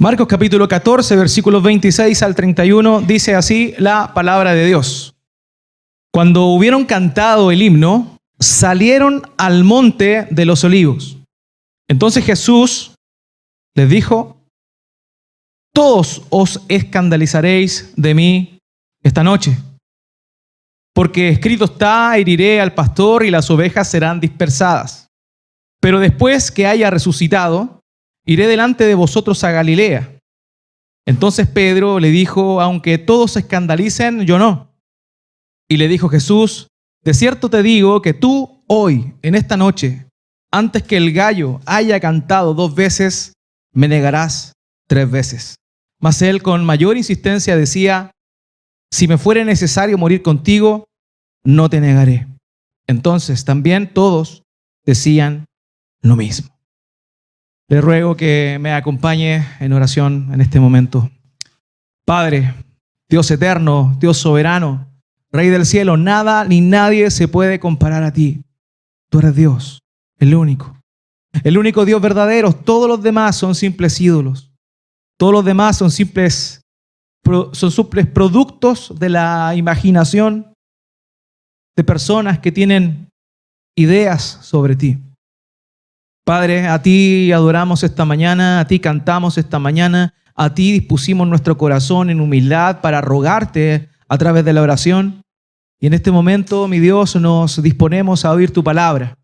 Marcos capítulo 14, versículos 26 al 31, dice así la palabra de Dios. Cuando hubieron cantado el himno, salieron al monte de los olivos. Entonces Jesús les dijo: todos os escandalizaréis de mí esta noche, porque escrito está: heriré al pastor y las ovejas serán dispersadas. Pero después que haya resucitado, iré delante de vosotros a Galilea. Entonces Pedro le dijo: aunque todos se escandalicen, yo no. Y le dijo Jesús: de cierto te digo que tú hoy, en esta noche, antes que el gallo haya cantado 2 veces, me negarás 3 veces. Mas él con mayor insistencia decía: si me fuere necesario morir contigo, no te negaré. Entonces también todos decían lo mismo. Le ruego que me acompañe en oración en este momento. Padre, Dios eterno, Dios soberano, Rey del cielo, nada ni nadie se puede comparar a ti. Tú eres Dios, el único Dios verdadero. Todos los demás son simples ídolos. Todos los demás son simples productos de la imaginación de personas que tienen ideas sobre ti. Padre, a ti adoramos esta mañana, a ti cantamos esta mañana, a ti dispusimos nuestro corazón en humildad para rogarte a través de la oración. Y en este momento, mi Dios, nos disponemos a oír tu palabra.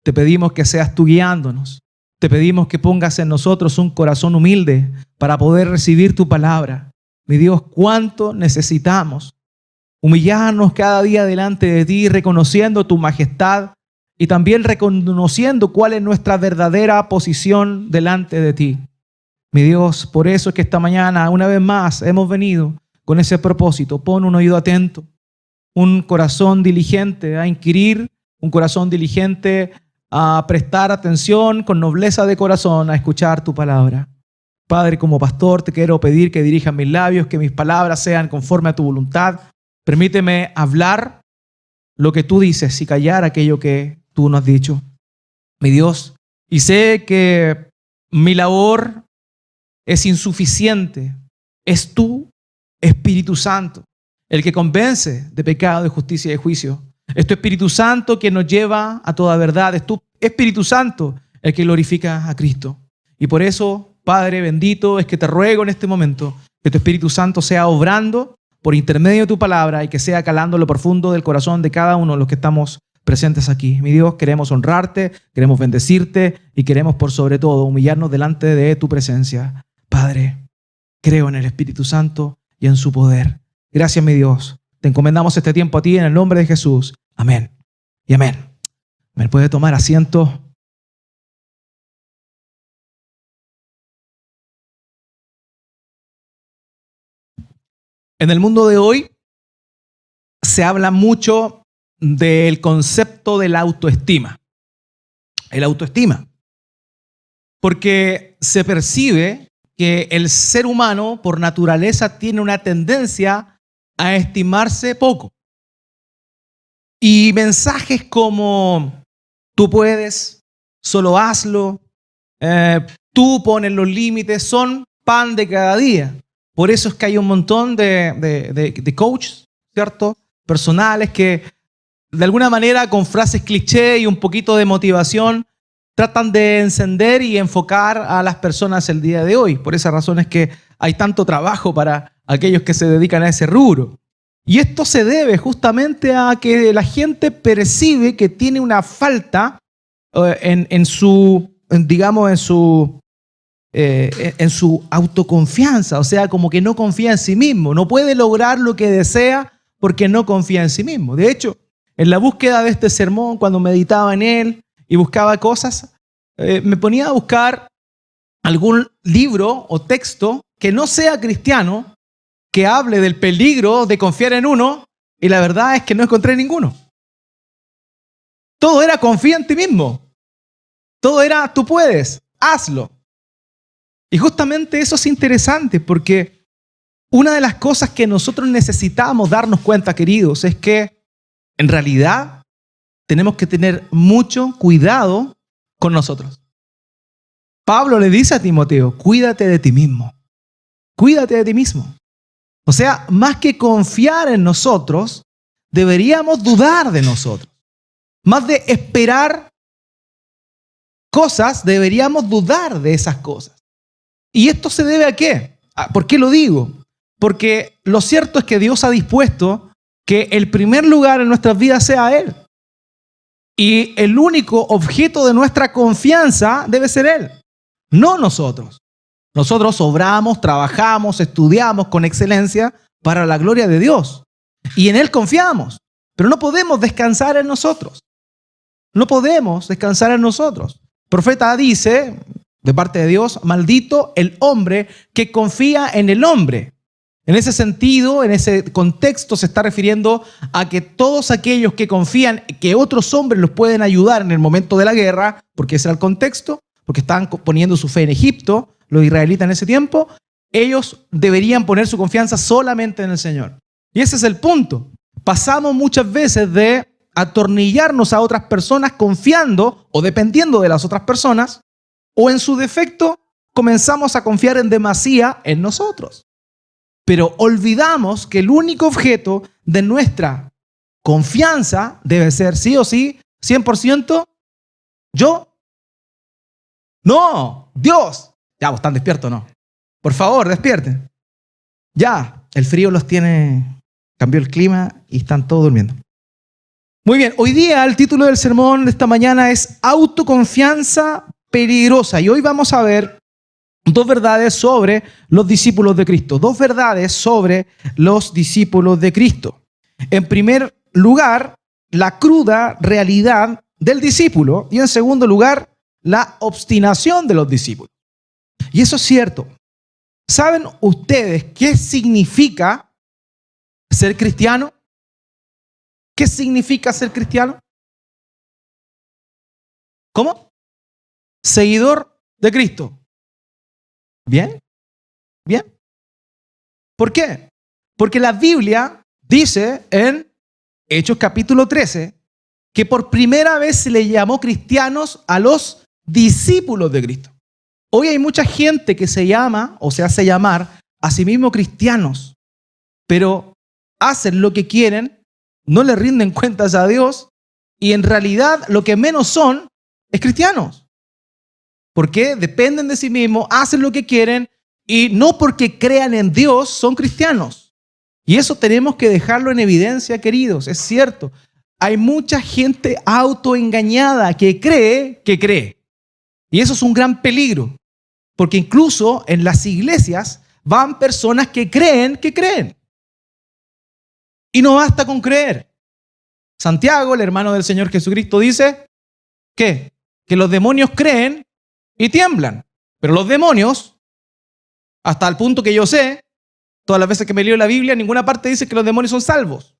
Te pedimos que seas tú guiándonos. Te pedimos que pongas en nosotros un corazón humilde para poder recibir tu palabra. Mi Dios, cuánto necesitamos humillarnos cada día delante de ti, reconociendo tu majestad y también reconociendo cuál es nuestra verdadera posición delante de ti. Mi Dios, por eso es que esta mañana, una vez más, hemos venido con ese propósito. Pon un oído atento, un corazón diligente a inquirir, un corazón diligente a prestar atención con nobleza de corazón a escuchar tu palabra. Padre, como pastor te quiero pedir que dirijas mis labios, que mis palabras sean conforme a tu voluntad. Permíteme hablar lo que tú dices y callar aquello que tú nos has dicho, mi Dios. Y sé que mi labor es insuficiente. Es tú, Espíritu Santo, el que convence de pecado, de justicia y de juicio. Es tu Espíritu Santo quien nos lleva a toda verdad. Es tu Espíritu Santo el que glorifica a Cristo. Y por eso, Padre bendito, es que te ruego en este momento que tu Espíritu Santo sea obrando por intermedio de tu palabra y que sea calando lo profundo del corazón de cada uno de los que estamos presentes aquí. Mi Dios, queremos honrarte, queremos bendecirte y queremos por sobre todo humillarnos delante de tu presencia. Padre, creo en el Espíritu Santo y en su poder. Gracias, mi Dios. Te encomendamos este tiempo a ti en el nombre de Jesús. Amén y amén. ¿Me puede tomar asiento? En el mundo de hoy se habla mucho del concepto de la autoestima. El autoestima. Porque se percibe que el ser humano por naturaleza tiene una tendencia a estimarse poco. Y mensajes como tú puedes, solo hazlo, tú pones los límites, son pan de cada día. Por eso es que hay un montón de coaches, ¿cierto? Personales que de alguna manera con frases cliché y un poquito de motivación tratan de encender y enfocar a las personas el día de hoy. Por esa razón es que hay tanto trabajo para aquellos que se dedican a ese rubro. Y esto se debe justamente a que la gente percibe que tiene una falta en su autoconfianza. O sea, como que no confía en sí mismo. No puede lograr lo que desea porque no confía en sí mismo. De hecho, en la búsqueda de este sermón, cuando meditaba en él y buscaba cosas, me ponía a buscar algún libro o texto que no sea cristiano, que hable del peligro de confiar en uno, y la verdad es que no encontré ninguno. Todo era confía en ti mismo. Todo era tú puedes, hazlo. Y justamente eso es interesante porque una de las cosas que nosotros necesitamos darnos cuenta, queridos, es que en realidad tenemos que tener mucho cuidado con nosotros. Pablo le dice a Timoteo: cuídate de ti mismo. Cuídate de ti mismo. O sea, más que confiar en nosotros, deberíamos dudar de nosotros. Más de esperar cosas, deberíamos dudar de esas cosas. ¿Y esto se debe a qué? ¿Por qué lo digo? Porque lo cierto es que Dios ha dispuesto que el primer lugar en nuestras vidas sea Él. Y el único objeto de nuestra confianza debe ser Él, no nosotros. Nosotros obramos, trabajamos, estudiamos con excelencia para la gloria de Dios. Y en Él confiamos. Pero no podemos descansar en nosotros. No podemos descansar en nosotros. El profeta dice, de parte de Dios, maldito el hombre que confía en el hombre. En ese sentido, en ese contexto se está refiriendo a que todos aquellos que confían que otros hombres los pueden ayudar en el momento de la guerra, porque ese era el contexto, porque estaban poniendo su fe en Egipto, los israelitas en ese tiempo, ellos deberían poner su confianza solamente en el Señor. Y ese es el punto. Pasamos muchas veces de atornillarnos a otras personas confiando o dependiendo de las otras personas, o en su defecto comenzamos a confiar en demasía en nosotros. Pero olvidamos que el único objeto de nuestra confianza debe ser sí o sí, 100%, yo. No, Dios. Ya, vos están despiertos, ¿no? Por favor, despierten. Ya, el frío los tiene, cambió el clima y están todos durmiendo. Muy bien, hoy día el título del sermón de esta mañana es Autoconfianza peligrosa. Y hoy vamos a ver dos verdades sobre los discípulos de Cristo. Dos verdades sobre los discípulos de Cristo. En primer lugar, la cruda realidad del discípulo. Y en segundo lugar, la obstinación de los discípulos. Y eso es cierto. ¿Saben ustedes qué significa ser cristiano? ¿Qué significa ser cristiano? ¿Cómo? Seguidor de Cristo. ¿Bien? ¿Bien? ¿Por qué? Porque la Biblia dice en Hechos capítulo 13 que por primera vez se le llamó cristianos a los discípulos de Cristo. Hoy hay mucha gente que se llama o se hace llamar a sí mismo cristianos, pero hacen lo que quieren, no le rinden cuentas a Dios y en realidad lo que menos son es cristianos. Porque dependen de sí mismos, hacen lo que quieren y no porque crean en Dios son cristianos. Y eso tenemos que dejarlo en evidencia, queridos. Es cierto, hay mucha gente autoengañada que cree. Y eso es un gran peligro. Porque incluso en las iglesias van personas que creen. Y no basta con creer. Santiago, el hermano del Señor Jesucristo, dice ¿qué? Que los demonios creen y tiemblan. Pero los demonios, hasta el punto que yo sé, todas las veces que me leo la Biblia, en ninguna parte dice que los demonios son salvos.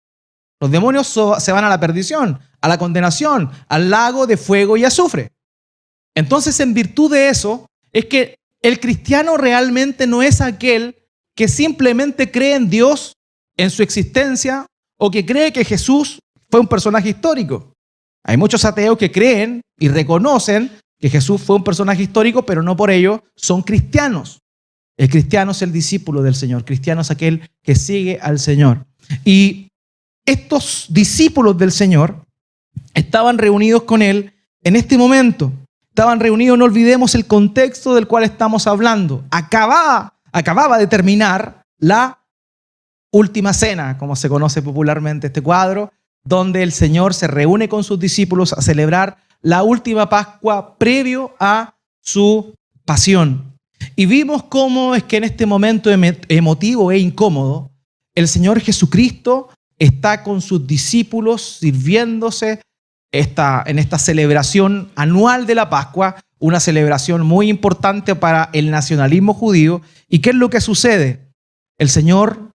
Los demonios se van a la perdición, a la condenación, al lago de fuego y azufre. Entonces, en virtud de eso, es que el cristiano realmente no es aquel que simplemente cree en Dios, en su existencia, o que cree que Jesús fue un personaje histórico. Hay muchos ateos que creen y reconocen que Jesús fue un personaje histórico, pero no por ello son cristianos. El cristiano es el discípulo del Señor. Cristiano es aquel que sigue al Señor. Y estos discípulos del Señor estaban reunidos con Él en este momento. Estaban reunidos, no olvidemos el contexto del cual estamos hablando. Acababa de terminar la última cena, como se conoce popularmente este cuadro, donde el Señor se reúne con sus discípulos a celebrar la última Pascua previo a su pasión. Y vimos cómo es que en este momento emotivo e incómodo, el Señor Jesucristo está con sus discípulos sirviéndose en esta celebración anual de la Pascua, una celebración muy importante para el nacionalismo judío. ¿Y qué es lo que sucede? El Señor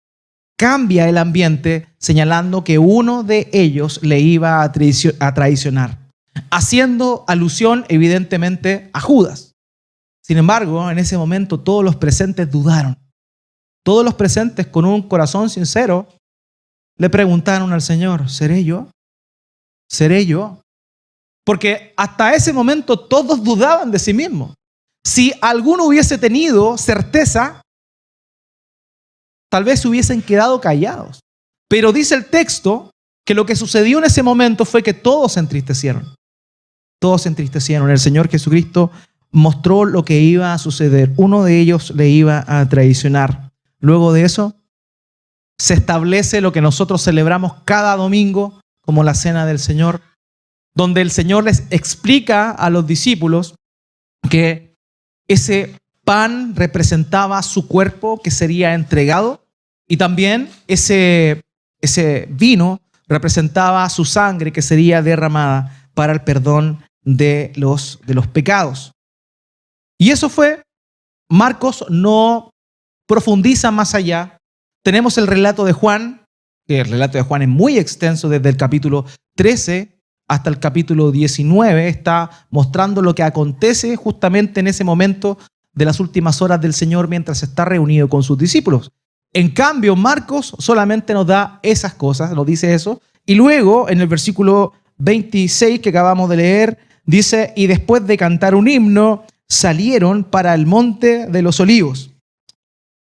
cambia el ambiente señalando que uno de ellos le iba a traicionar, haciendo alusión evidentemente a Judas. Sin embargo, en ese momento todos los presentes dudaron. Todos los presentes con un corazón sincero le preguntaron al Señor, ¿seré yo? ¿Seré yo? Porque hasta ese momento todos dudaban de sí mismos. Si alguno hubiese tenido certeza, tal vez se hubiesen quedado callados. Pero dice el texto que lo que sucedió en ese momento fue que todos se entristecieron. Todos se entristecieron. El Señor Jesucristo mostró lo que iba a suceder. Uno de ellos le iba a traicionar. Luego de eso, se establece lo que nosotros celebramos cada domingo como la Cena del Señor, donde el Señor les explica a los discípulos que ese pan representaba su cuerpo que sería entregado y también ese vino representaba su sangre que sería derramada para el perdón de los pecados. Y eso fue, Marcos no profundiza más allá. Tenemos el relato de Juan, que el relato de Juan es muy extenso desde el capítulo 13 hasta el capítulo 19, está mostrando lo que acontece justamente en ese momento de las últimas horas del Señor mientras está reunido con sus discípulos. En cambio, Marcos solamente nos da esas cosas, nos dice eso, y luego en el versículo 26 que acabamos de leer, dice, y después de cantar un himno, salieron para el monte de los olivos.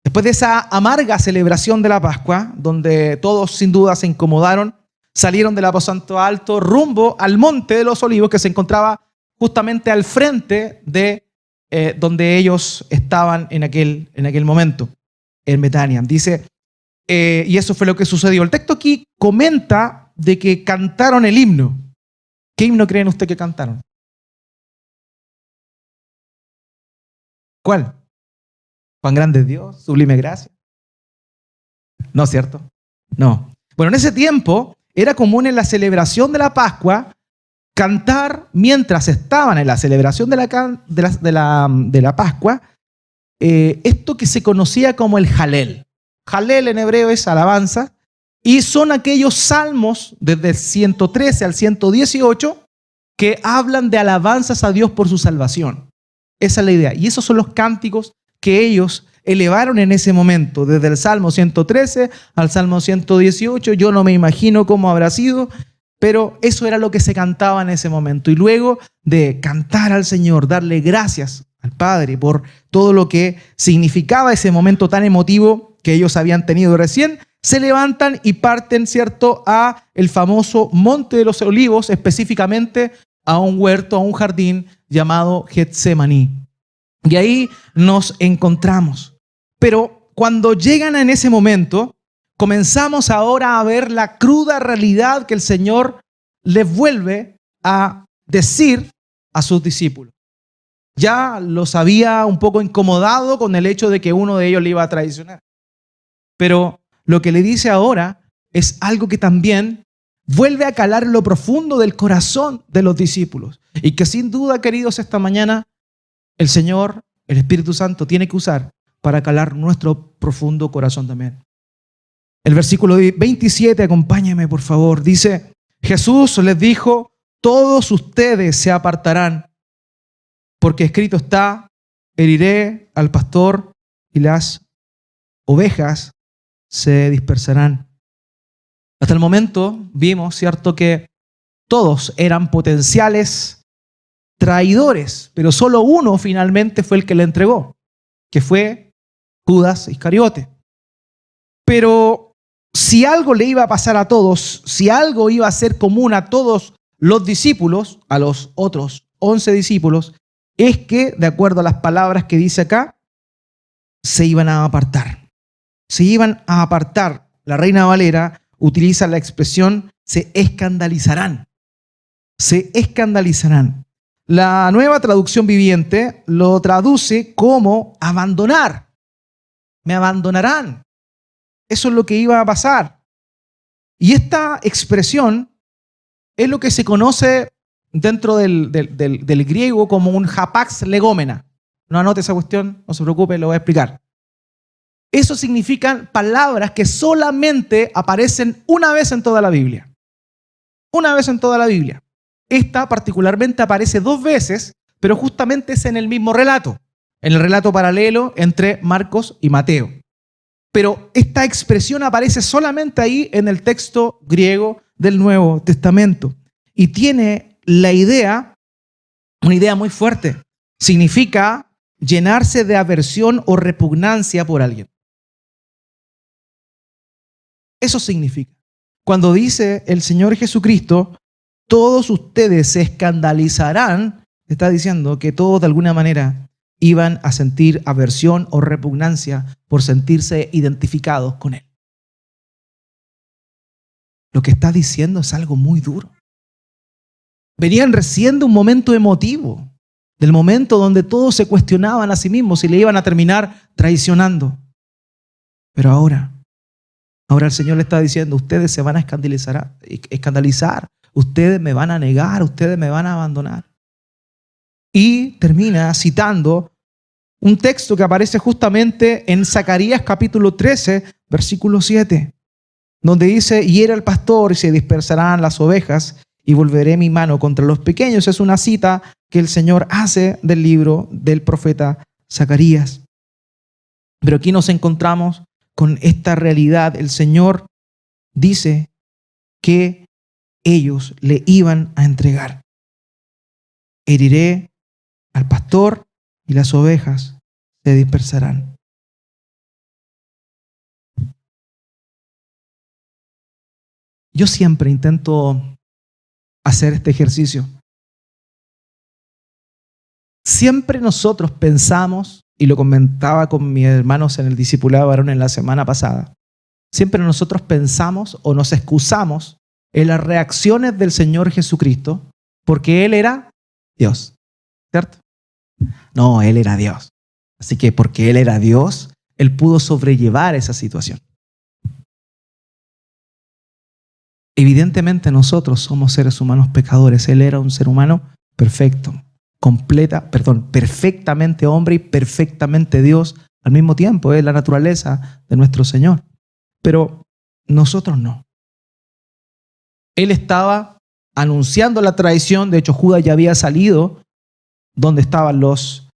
Después de esa amarga celebración de la Pascua, donde todos sin duda se incomodaron, salieron del aposento alto rumbo al monte de los olivos que se encontraba justamente al frente de donde ellos estaban en aquel momento, en Betania. Dice, y eso fue lo que sucedió. El texto aquí comenta de que cantaron el himno. ¿Qué himno creen ustedes que cantaron? ¿Cuál? Cuán grande es Dios, sublime gracia. ¿No es cierto? No. Bueno, en ese tiempo era común en la celebración de la Pascua cantar mientras estaban en la celebración de la Pascua, esto que se conocía como el Jalel. Jalel en hebreo es alabanza, y son aquellos salmos desde el 113 al 118 que hablan de alabanzas a Dios por su salvación. Esa es la idea. Y esos son los cánticos que ellos elevaron en ese momento, desde el Salmo 113 al Salmo 118. Yo no me imagino cómo habrá sido, pero eso era lo que se cantaba en ese momento. Y luego de cantar al Señor, darle gracias al Padre por todo lo que significaba ese momento tan emotivo que ellos habían tenido recién, se levantan y parten, ¿cierto?, a el famoso Monte de los Olivos, específicamente a un huerto, a un jardín llamado Getsemaní. Y ahí nos encontramos. Pero cuando llegan en ese momento, comenzamos ahora a ver la cruda realidad que el Señor les vuelve a decir a sus discípulos. Ya los había un poco incomodado con el hecho de que uno de ellos le iba a traicionar. Pero lo que le dice ahora es algo que también vuelve a calar en lo profundo del corazón de los discípulos. Y que sin duda, queridos, esta mañana el Señor, el Espíritu Santo, tiene que usar para calar nuestro profundo corazón también. El versículo 27, acompáñeme por favor, dice, Jesús les dijo, todos ustedes se apartarán, porque escrito está, heriré al pastor y las ovejas se dispersarán. Hasta el momento vimos, ¿cierto?, que todos eran potenciales traidores, pero solo uno finalmente fue el que le entregó, que fue Judas Iscariote. Pero si algo le iba a pasar a todos, si algo iba a ser común a todos los discípulos, a los otros 11 discípulos, es que, de acuerdo a las palabras que dice acá, se iban a apartar. Se iban a apartar. La Reina Valera utiliza la expresión se escandalizarán. Se escandalizarán. La Nueva Traducción Viviente lo traduce como abandonar. Me abandonarán. Eso es lo que iba a pasar. Y esta expresión es lo que se conoce dentro del griego como un hapax legómena. No anote esa cuestión, no se preocupe, lo voy a explicar. Eso significan palabras que solamente aparecen una vez en toda la Biblia. Una vez en toda la Biblia. Esta particularmente aparece 2 veces, pero justamente es en el mismo relato, en el relato paralelo entre Marcos y Mateo. Pero esta expresión aparece solamente ahí en el texto griego del Nuevo Testamento. Y tiene la idea, una idea muy fuerte. Significa llenarse de aversión o repugnancia por alguien. Eso significa. Cuando dice el Señor Jesucristo, todos ustedes se escandalizarán, está diciendo que todos de alguna manera iban a sentir aversión o repugnancia por sentirse identificados con Él. Lo que está diciendo es algo muy duro. Venían recién de un momento emotivo, del momento donde todos se cuestionaban a sí mismos y le iban a terminar traicionando. Pero ahora el Señor le está diciendo, ustedes se van a escandalizar, ustedes me van a negar, ustedes me van a abandonar. Y termina citando un texto que aparece justamente en Zacarías capítulo 13, versículo 7, donde dice, hiera el pastor y se dispersarán las ovejas y volveré mi mano contra los pequeños. Es una cita que el Señor hace del libro del profeta Zacarías. Pero aquí nos encontramos con esta realidad. El Señor dice que ellos le iban a entregar. Heriré al pastor y las ovejas se dispersarán. Yo siempre intento hacer este ejercicio. Siempre nosotros pensamos, y lo comentaba con mis hermanos en el discipulado varón en la semana pasada, siempre nosotros pensamos o nos excusamos en las reacciones del Señor Jesucristo porque Él era Dios, ¿cierto? No, Él era Dios. Así que porque Él era Dios, Él pudo sobrellevar esa situación. Evidentemente nosotros somos seres humanos pecadores. Él era un ser humano perfecto, perfectamente hombre y perfectamente Dios al mismo tiempo. Es la naturaleza de nuestro Señor. Pero nosotros no. Él estaba anunciando la traición. De hecho, Judas ya había salido donde estaban los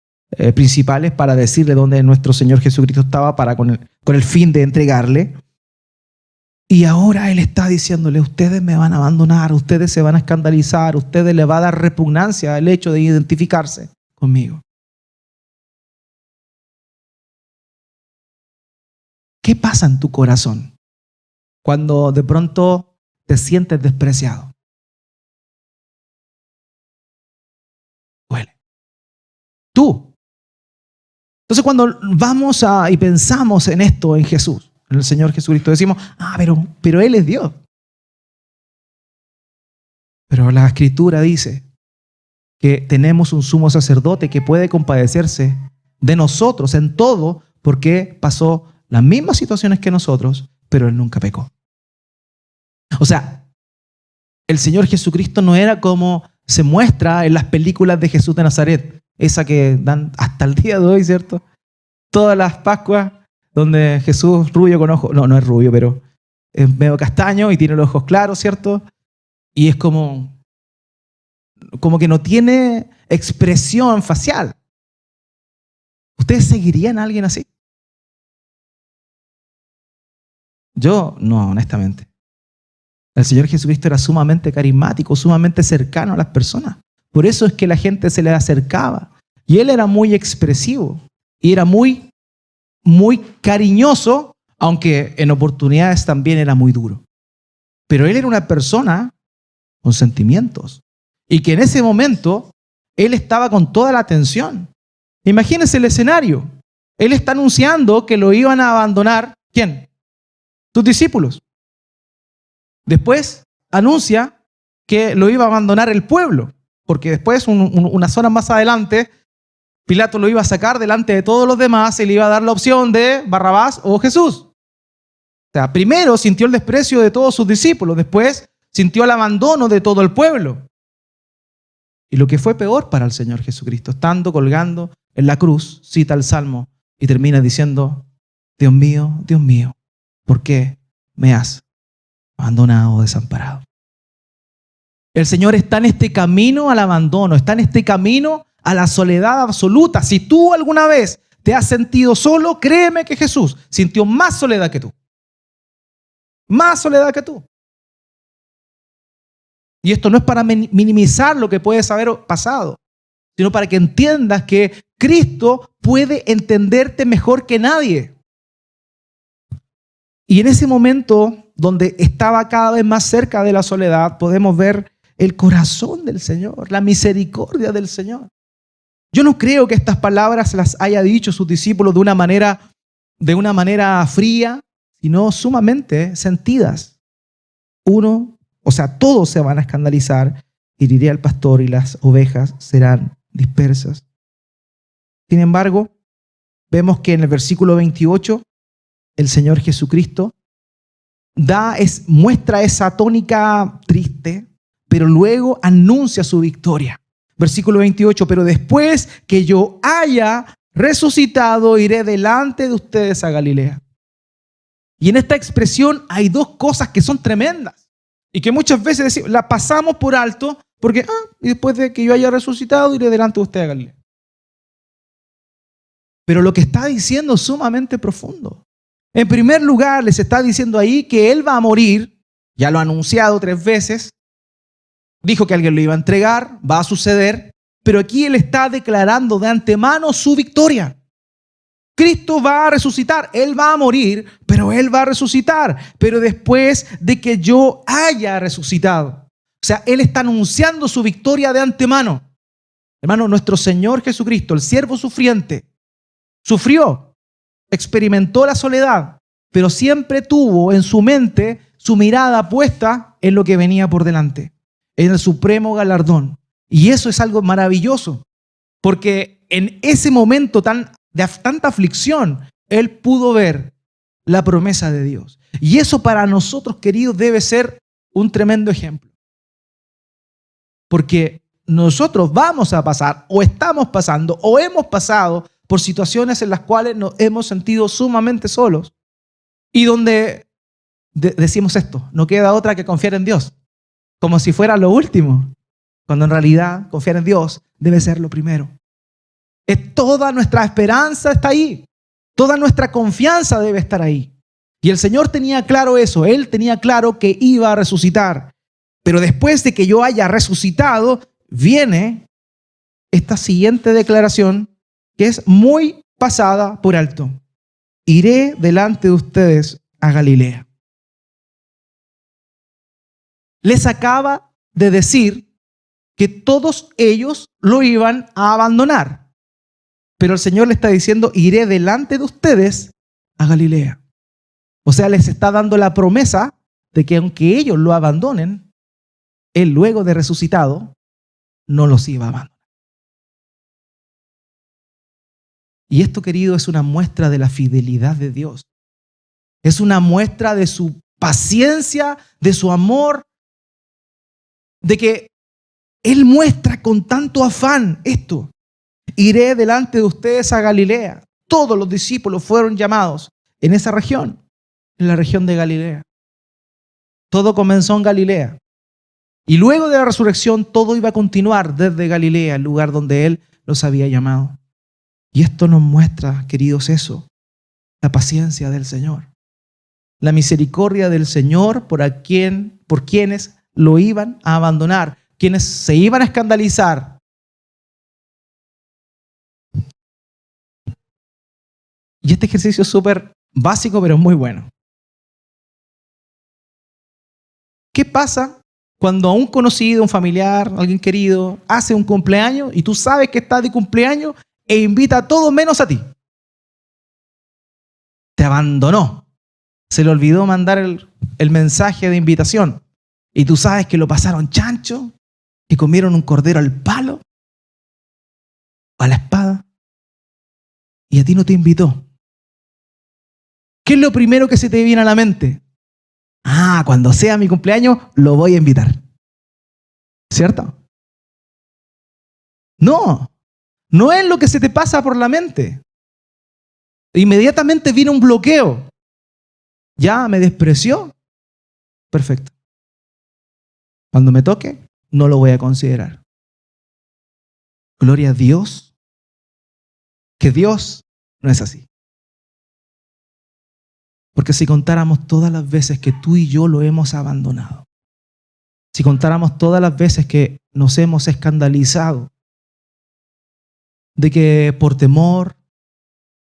principales para decirle dónde nuestro Señor Jesucristo estaba con el fin de entregarle. Y ahora Él está diciéndole, ustedes me van a abandonar, ustedes se van a escandalizar, ustedes les va a dar repugnancia el hecho de identificarse conmigo. ¿Qué pasa en tu corazón cuando de pronto te sientes despreciado? Duele. Tú. Entonces cuando vamos y pensamos en esto, en Jesús, en el Señor Jesucristo, decimos, pero Él es Dios. Pero la Escritura dice que tenemos un sumo sacerdote que puede compadecerse de nosotros en todo porque pasó las mismas situaciones que nosotros, pero Él nunca pecó. O sea, el Señor Jesucristo no era como se muestra en las películas de Jesús de Nazaret, esa que dan hasta el día de hoy, ¿cierto? Todas las Pascuas, donde Jesús rubio con ojos, no es rubio, pero es medio castaño y tiene los ojos claros, ¿cierto? Y es como que no tiene expresión facial. ¿Ustedes seguirían a alguien así? Yo no, honestamente. El Señor Jesucristo era sumamente carismático, sumamente cercano a las personas. Por eso es que la gente se le acercaba. Y Él era muy expresivo y era muy cariñoso, aunque en oportunidades también era muy duro. Pero Él era una persona con sentimientos y que en ese momento Él estaba con toda la atención. Imagínense el escenario. Él está anunciando que lo iban a abandonar, ¿quién? Sus discípulos. Después anuncia que lo iba a abandonar el pueblo, porque después, unas horas más adelante, Pilato lo iba a sacar delante de todos los demás y le iba a dar la opción de Barrabás o Jesús. O sea, primero sintió el desprecio de todos sus discípulos, después sintió el abandono de todo el pueblo. Y lo que fue peor para el Señor Jesucristo, estando colgando en la cruz, cita el Salmo y termina diciendo, Dios mío, ¿por qué me has abandonado o desamparado? El Señor está en este camino al abandono, está en este camino a la soledad absoluta. Si tú alguna vez te has sentido solo, créeme que Jesús sintió más soledad que tú. Más soledad que tú. Y esto no es para minimizar lo que puedes haber pasado, sino para que entiendas que Cristo puede entenderte mejor que nadie. Y en ese momento donde estaba cada vez más cerca de la soledad, podemos ver el corazón del Señor, la misericordia del Señor. Yo no creo que estas palabras las haya dicho sus discípulos de una manera fría, sino sumamente sentidas. Todos se van a escandalizar, heriré al pastor y las ovejas serán dispersas. Sin embargo, vemos que en el versículo 28, el Señor Jesucristo muestra esa tónica triste, pero luego anuncia su victoria. Versículo 28, pero después que yo haya resucitado, iré delante de ustedes a Galilea. Y en esta expresión hay dos cosas que son tremendas y que muchas veces la pasamos por alto porque, y después de que yo haya resucitado, iré delante de ustedes a Galilea. Pero lo que está diciendo es sumamente profundo. En primer lugar, les está diciendo ahí que Él va a morir, ya lo ha anunciado 3 veces, dijo que alguien lo iba a entregar, va a suceder, pero aquí Él está declarando de antemano su victoria. Cristo va a resucitar, Él va a morir, pero Él va a resucitar, pero después de que yo haya resucitado. O sea, Él está anunciando su victoria de antemano. Hermano, nuestro Señor Jesucristo, el siervo sufriente, sufrió, experimentó la soledad, pero siempre tuvo en su mente su mirada puesta en lo que venía por delante, en el supremo galardón. Y eso es algo maravilloso, porque en ese momento de tanta aflicción, Él pudo ver la promesa de Dios. Y eso para nosotros, queridos, debe ser un tremendo ejemplo. Porque nosotros vamos a pasar, o estamos pasando, o hemos pasado por situaciones en las cuales nos hemos sentido sumamente solos y donde decimos esto, no queda otra que confiar en Dios, como si fuera lo último, cuando en realidad confiar en Dios debe ser lo primero. Toda nuestra esperanza está ahí, toda nuestra confianza debe estar ahí. Y el Señor tenía claro eso, Él tenía claro que iba a resucitar, pero después de que yo haya resucitado, viene esta siguiente declaración que es muy pasada por alto. Iré delante de ustedes a Galilea. Les acaba de decir que todos ellos lo iban a abandonar. Pero el Señor le está diciendo, iré delante de ustedes a Galilea. O sea, les está dando la promesa de que aunque ellos lo abandonen, Él luego de resucitado no los iba a abandonar. Y esto, querido, es una muestra de la fidelidad de Dios. Es una muestra de su paciencia, de su amor, de que Él muestra con tanto afán esto. Iré delante de ustedes a Galilea. Todos los discípulos fueron llamados en esa región, en la región de Galilea. Todo comenzó en Galilea. Y luego de la resurrección, todo iba a continuar desde Galilea, el lugar donde Él los había llamado. Y esto nos muestra, queridos, eso, la paciencia del Señor, la misericordia del Señor por quienes lo iban a abandonar, quienes se iban a escandalizar. Y este ejercicio es súper básico, pero muy bueno. ¿Qué pasa cuando un conocido, un familiar, alguien querido, hace un cumpleaños y tú sabes que está de cumpleaños e invita a todos menos a ti? Te abandonó. Se le olvidó mandar el mensaje de invitación. Y tú sabes que lo pasaron chancho, que comieron un cordero al palo, a la espada, y a ti no te invitó. ¿Qué es lo primero que se te viene a la mente? Cuando sea mi cumpleaños, lo voy a invitar. ¿Cierto? No es lo que se te pasa por la mente. Inmediatamente viene un bloqueo. Ya me despreció. Perfecto. Cuando me toque, no lo voy a considerar. Gloria a Dios, que Dios no es así. Porque si contáramos todas las veces que tú y yo lo hemos abandonado, si contáramos todas las veces que nos hemos escandalizado, de que por temor,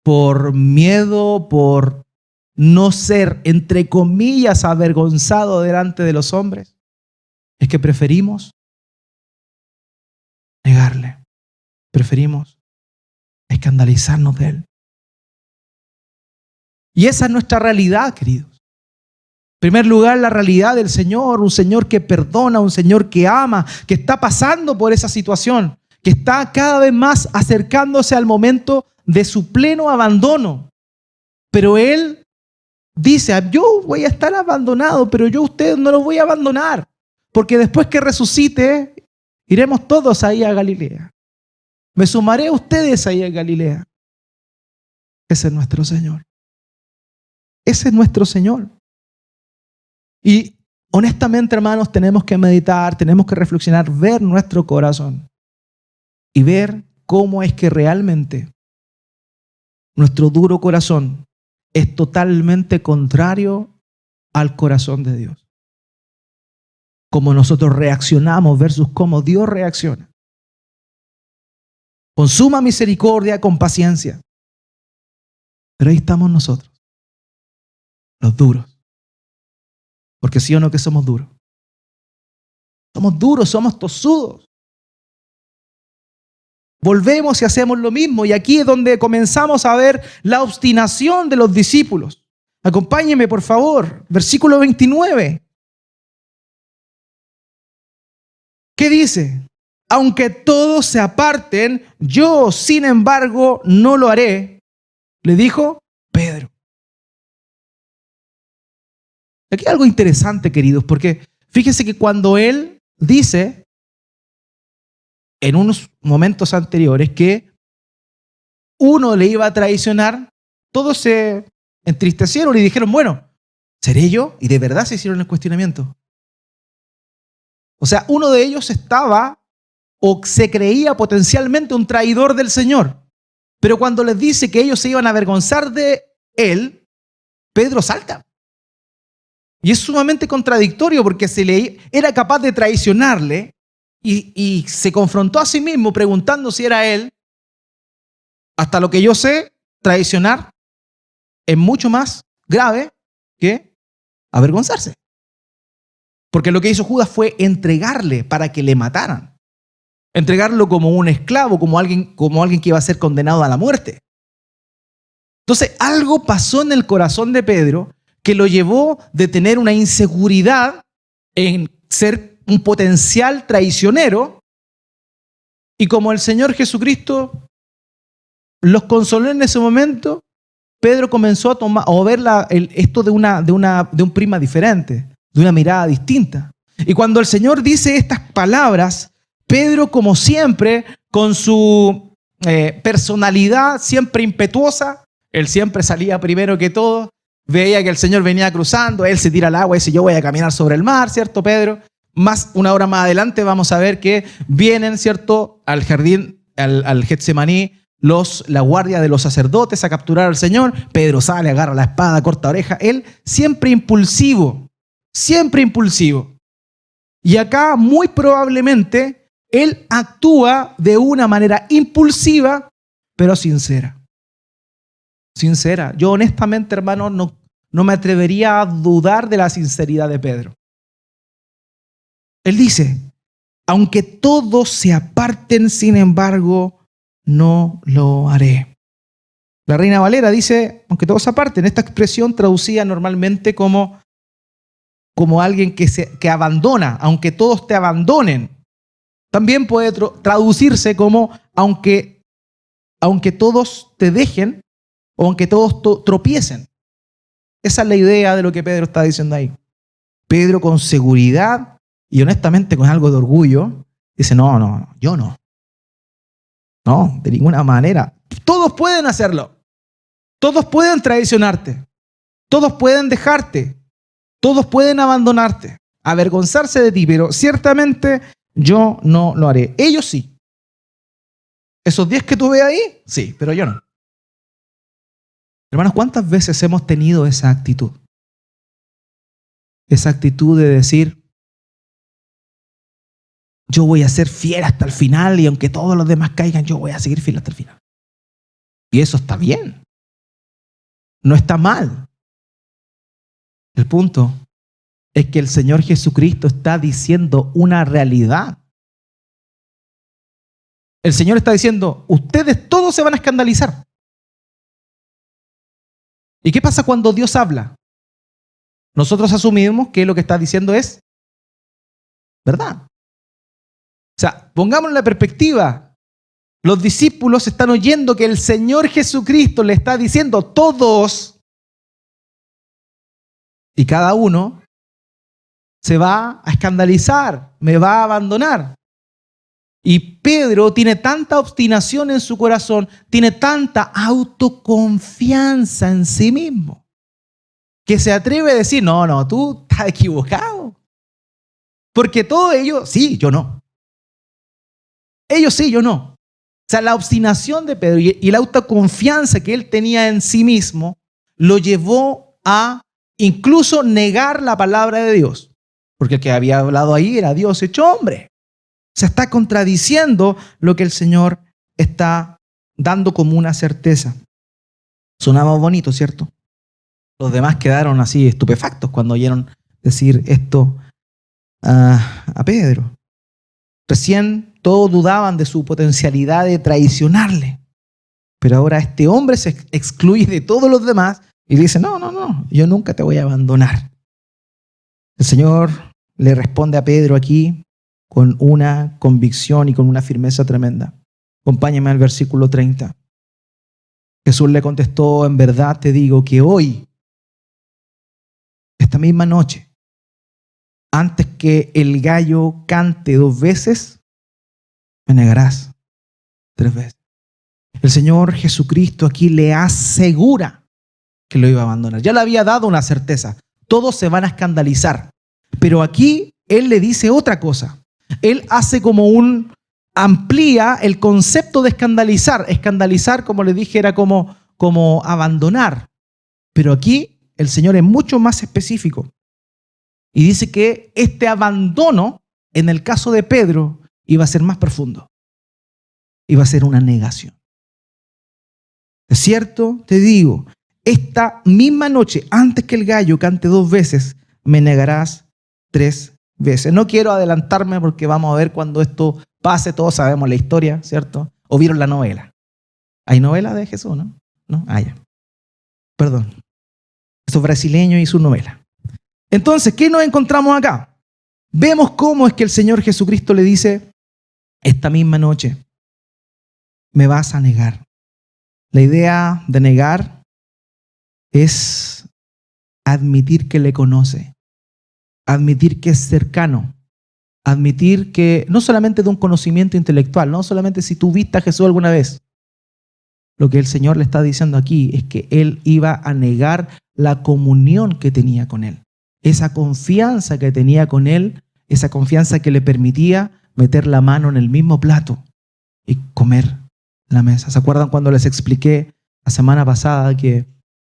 por miedo, por no ser, entre comillas, avergonzado delante de los hombres, es que preferimos negarle. Preferimos escandalizarnos de Él. Y esa es nuestra realidad, queridos. En primer lugar, la realidad del Señor, un Señor que perdona, un Señor que ama, que está pasando por esa situación, que está cada vez más acercándose al momento de su pleno abandono. Pero Él dice, yo voy a estar abandonado, pero yo a ustedes no los voy a abandonar, porque después que resucite, iremos todos ahí a Galilea. Me sumaré a ustedes ahí a Galilea. Ese es nuestro Señor. Ese es nuestro Señor. Y honestamente, hermanos, tenemos que meditar, tenemos que reflexionar, ver nuestro corazón y ver cómo es que realmente nuestro duro corazón es totalmente contrario al corazón de Dios. Cómo nosotros reaccionamos versus cómo Dios reacciona. Con suma misericordia, con paciencia. Pero ahí estamos nosotros, los duros. Porque sí o no que somos duros. Somos duros, somos tosudos. Volvemos y hacemos lo mismo. Y aquí es donde comenzamos a ver la obstinación de los discípulos. Acompáñenme, por favor. Versículo 29. ¿Qué dice? Aunque todos se aparten, yo, sin embargo, no lo haré. Le dijo Pedro. Aquí hay algo interesante, queridos, porque fíjense que cuando él dice en unos momentos anteriores que uno le iba a traicionar, todos se entristecieron y dijeron, bueno, ¿seré yo? Y de verdad se hicieron el cuestionamiento. O sea, uno de ellos estaba o se creía potencialmente un traidor del Señor. Pero cuando les dice que ellos se iban a avergonzar de él, Pedro salta. Y es sumamente contradictorio porque era capaz de traicionarle y se confrontó a sí mismo preguntando si era él. Hasta lo que yo sé, traicionar es mucho más grave que avergonzarse. Porque lo que hizo Judas fue entregarle para que le mataran. Entregarlo como un esclavo, como alguien que iba a ser condenado a la muerte. Entonces, algo pasó en el corazón de Pedro que lo llevó de tener una inseguridad en ser un potencial traicionero. Y como el Señor Jesucristo los consoló en ese momento, Pedro comenzó a ver esto de un prisma diferente, de una mirada distinta. Y cuando el Señor dice estas palabras, Pedro, como siempre, con su personalidad siempre impetuosa, él siempre salía primero que todo, veía que el Señor venía cruzando, él se tira al agua y dice, yo voy a caminar sobre el mar, ¿cierto, Pedro? Una hora más adelante vamos a ver que vienen, ¿cierto?, al jardín, al Getsemaní, la guardia de los sacerdotes a capturar al Señor. Pedro sale, agarra la espada, corta oreja. Él siempre impulsivo, siempre impulsivo. Y acá muy probablemente él actúa de una manera impulsiva, pero sincera. Sincera. Yo honestamente, hermano, no me atrevería a dudar de la sinceridad de Pedro. Él dice, aunque todos se aparten, sin embargo, no lo haré. La Reina Valera dice, aunque todos se aparten, esta expresión traducida normalmente como alguien que abandona, aunque todos te abandonen. También puede traducirse como aunque todos te dejen o aunque todos tropiecen. Esa es la idea de lo que Pedro está diciendo ahí. Pedro con seguridad y honestamente con algo de orgullo dice, no, yo no. No, de ninguna manera. Todos pueden hacerlo. Todos pueden traicionarte. Todos pueden dejarte. Todos pueden abandonarte, avergonzarse de ti, pero ciertamente yo no lo haré. Ellos sí. Esos 10 que tú ves ahí, sí, pero yo no. Hermanos, ¿cuántas veces hemos tenido esa actitud? Esa actitud de decir, yo voy a ser fiel hasta el final y aunque todos los demás caigan, yo voy a seguir fiel hasta el final. Y eso está bien. No está mal. El punto es que el Señor Jesucristo está diciendo una realidad. El Señor está diciendo, ustedes todos se van a escandalizar. ¿Y qué pasa cuando Dios habla? Nosotros asumimos que lo que está diciendo es verdad. O sea, pongámoslo en la perspectiva. Los discípulos están oyendo que el Señor Jesucristo le está diciendo todos, y cada uno se va a escandalizar, me va a abandonar. Y Pedro tiene tanta obstinación en su corazón, tiene tanta autoconfianza en sí mismo, que se atreve a decir, no, tú estás equivocado. Porque todos ellos, sí, yo no. Ellos sí, yo no. O sea, la obstinación de Pedro y la autoconfianza que él tenía en sí mismo lo llevó a incluso negar la palabra de Dios. Porque el que había hablado ahí era Dios hecho hombre. Se está contradiciendo lo que el Señor está dando como una certeza. Sonaba bonito, ¿cierto? Los demás quedaron así estupefactos cuando oyeron decir esto a Pedro. Recién todos dudaban de su potencialidad de traicionarle. Pero ahora este hombre se excluye de todos los demás y dice, no, yo nunca te voy a abandonar. El Señor le responde a Pedro aquí con una convicción y con una firmeza tremenda. Acompáñame al versículo 30. Jesús le contestó, en verdad te digo que hoy, esta misma noche, antes que el gallo cante 2 veces, me negarás 3 veces. El Señor Jesucristo aquí le asegura que lo iba a abandonar. Ya le había dado una certeza. Todos se van a escandalizar. Pero aquí Él le dice otra cosa. Él hace amplía el concepto de escandalizar. Escandalizar, como le dije, era como abandonar. Pero aquí el Señor es mucho más específico. Y dice que este abandono, en el caso de Pedro, iba a ser más profundo. Iba a ser una negación. De cierto, te digo, esta misma noche, antes que el gallo cante 2 veces, me negarás 3 veces. No quiero adelantarme porque vamos a ver cuando esto pase, todos sabemos la historia, ¿cierto? ¿O vieron la novela? ¿Hay novela de Jesús, no? ¿No? Ah, ya. Perdón. Estos brasileños y su novela. Entonces, ¿qué nos encontramos acá? Vemos cómo es que el Señor Jesucristo le dice, esta misma noche me vas a negar. La idea de negar es admitir que le conoce, admitir que es cercano, admitir que no solamente de un conocimiento intelectual, no solamente si tú viste a Jesús alguna vez. Lo que el Señor le está diciendo aquí es que Él iba a negar la comunión que tenía con Él. Esa confianza que tenía con Él, esa confianza que le permitía meter la mano en el mismo plato y comer la mesa. ¿Se acuerdan cuando les expliqué la semana pasada que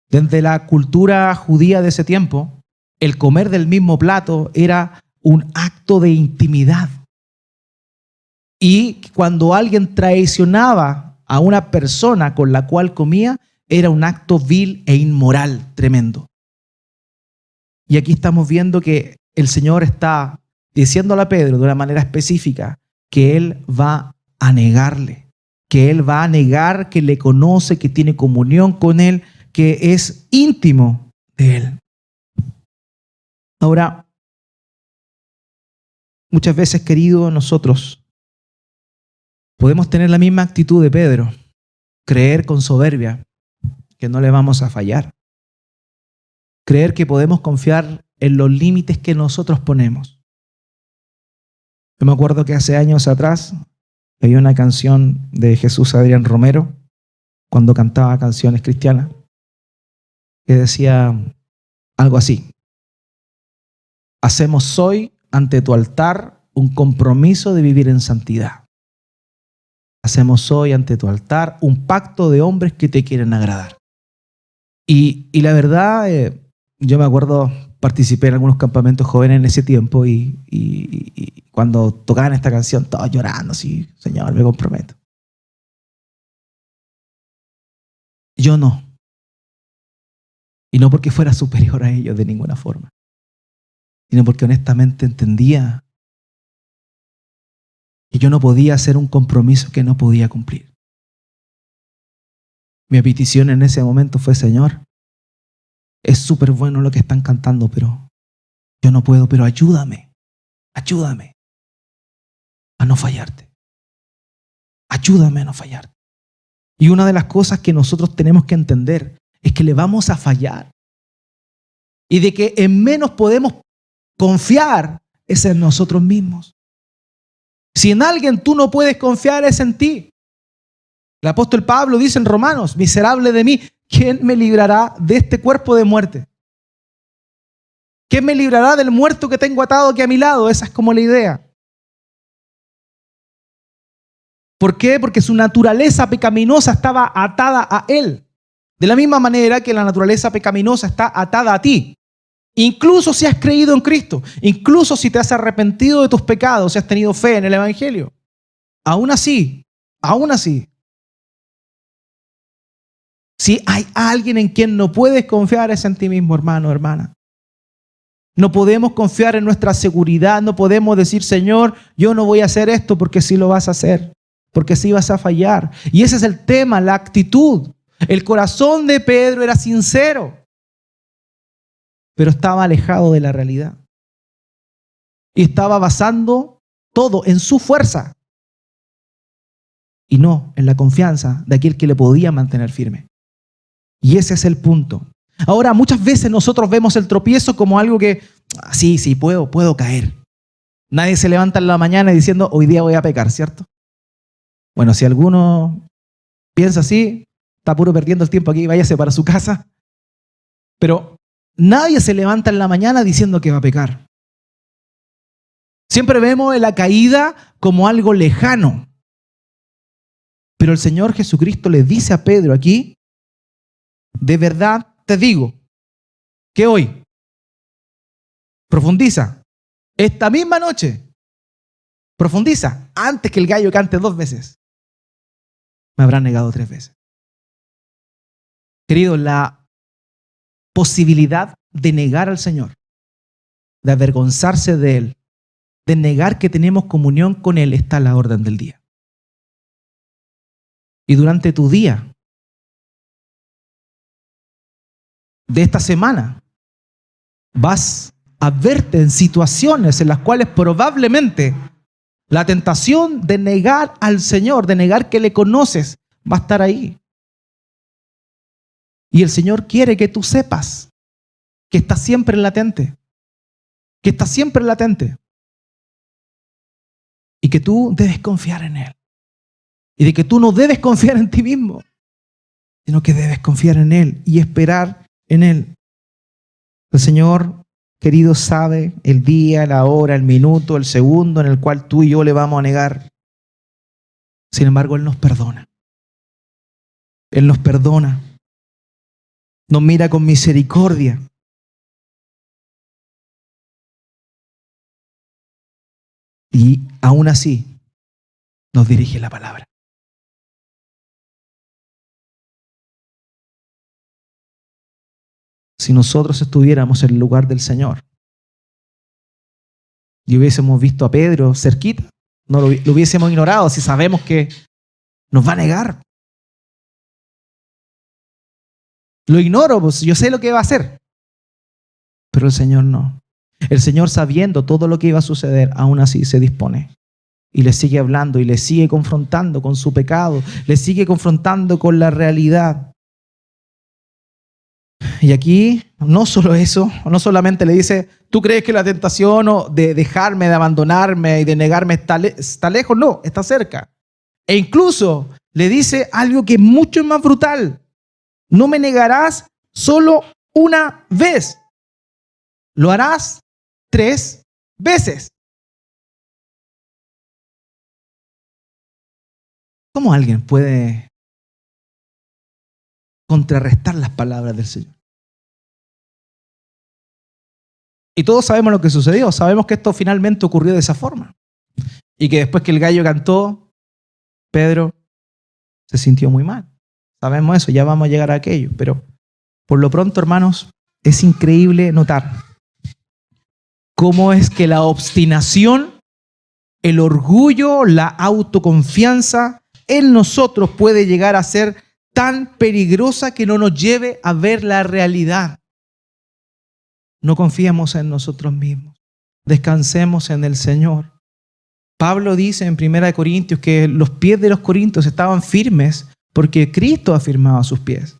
desde la cultura judía de ese tiempo, el comer del mismo plato era un acto de intimidad? Y cuando alguien traicionaba a una persona con la cual comía, era un acto vil e inmoral tremendo. Y aquí estamos viendo que el Señor está diciéndole a Pedro de una manera específica que Él va a negarle, que Él va a negar que le conoce, que tiene comunión con Él, que es íntimo de Él. Ahora, muchas veces, queridos, nosotros podemos tener la misma actitud de Pedro, creer con soberbia que no le vamos a fallar, creer que podemos confiar en los límites que nosotros ponemos. Yo me acuerdo que hace años atrás había una canción de Jesús Adrián Romero, cuando cantaba canciones cristianas, que decía algo así: hacemos hoy ante tu altar un compromiso de vivir en santidad. Hacemos hoy ante tu altar un pacto de hombres que te quieren agradar. Y la verdad, yo me acuerdo, participé en algunos campamentos jóvenes en ese tiempo y cuando tocaban esta canción, todos llorando, así, Señor, me comprometo. Yo no. Y no porque fuera superior a ellos de ninguna forma, sino porque honestamente entendía que yo no podía hacer un compromiso que no podía cumplir. Mi petición en ese momento fue: Señor, es súper bueno lo que están cantando, pero yo no puedo, pero ayúdame a no fallarte. Ayúdame a no fallarte. Y una de las cosas que nosotros tenemos que entender es que le vamos a fallar. Y de que en menos podemos confiar es en nosotros mismos. Si en alguien tú no puedes confiar, es en ti. El apóstol Pablo dice en Romanos: miserable de mí, ¿quién me librará de este cuerpo de muerte? ¿Quién me librará del muerto que tengo atado aquí a mi lado? Esa es como la idea. ¿Por qué? Porque su naturaleza pecaminosa estaba atada a él. De la misma manera que la naturaleza pecaminosa está atada a ti. Incluso si has creído en Cristo, incluso si te has arrepentido de tus pecados, si has tenido fe en el Evangelio. Aún así, si hay alguien en quien no puedes confiar, es en ti mismo, hermano, hermana. No podemos confiar en nuestra seguridad, no podemos decir: Señor, yo no voy a hacer esto, porque sí lo vas a hacer, porque sí vas a fallar. Y ese es el tema, la actitud. El corazón de Pedro era sincero, pero estaba alejado de la realidad. Y estaba basando todo en su fuerza y no en la confianza de aquel que le podía mantener firme. Y ese es el punto. Ahora, muchas veces nosotros vemos el tropiezo como algo que, sí, puedo caer. Nadie se levanta en la mañana diciendo: hoy día voy a pecar, ¿cierto? Bueno, si alguno piensa así, está puro perdiendo el tiempo aquí, váyase para su casa. Pero nadie se levanta en la mañana diciendo que va a pecar. Siempre vemos la caída como algo lejano. Pero el Señor Jesucristo le dice a Pedro aquí: de verdad te digo que hoy, profundiza, esta misma noche, profundiza, antes que el gallo cante 2 veces, me habrán negado 3 veces. Querido, la posibilidad de negar al Señor, de avergonzarse de Él, de negar que tenemos comunión con Él, está a la orden del día. Y durante tu día de esta semana vas a verte en situaciones en las cuales probablemente la tentación de negar al Señor, de negar que le conoces, va a estar ahí. Y el Señor quiere que tú sepas que está siempre latente, y que tú debes confiar en Él. Y de que tú no debes confiar en ti mismo, sino que debes confiar en Él y esperar en Él. El Señor, querido, sabe el día, la hora, el minuto, el segundo en el cual tú y yo le vamos a negar. Sin embargo, Él nos perdona. Él nos perdona. Nos mira con misericordia. Y aún así nos dirige la palabra. Si nosotros estuviéramos en el lugar del Señor y hubiésemos visto a Pedro cerquita, no lo hubiésemos ignorado si sabemos que nos va a negar. Lo ignoro, pues yo sé lo que va a hacer. Pero el Señor no. El Señor, sabiendo todo lo que iba a suceder, aún así se dispone. Y le sigue hablando y le sigue confrontando con su pecado, le sigue confrontando con la realidad. Y aquí no solo eso, no solamente le dice: ¿tú crees que la tentación de dejarme, de abandonarme y de negarme está lejos? No, está cerca. E incluso le dice algo que es mucho más brutal: no me negarás solo una vez, lo harás 3 veces. ¿Cómo alguien puede contrarrestar las palabras del Señor? Y todos sabemos lo que sucedió. Sabemos que esto finalmente ocurrió de esa forma. Y que después que el gallo cantó, Pedro se sintió muy mal. Sabemos eso, ya vamos a llegar a aquello. Pero Por lo pronto, hermanos, es increíble notar cómo es que la obstinación, el orgullo, la autoconfianza en nosotros puede llegar a ser tan peligrosa que no nos lleve a ver la realidad. No confiemos en nosotros mismos. Descansemos en el Señor. Pablo dice en 1 Corintios que los pies de los corintios estaban firmes porque Cristo afirmaba sus pies.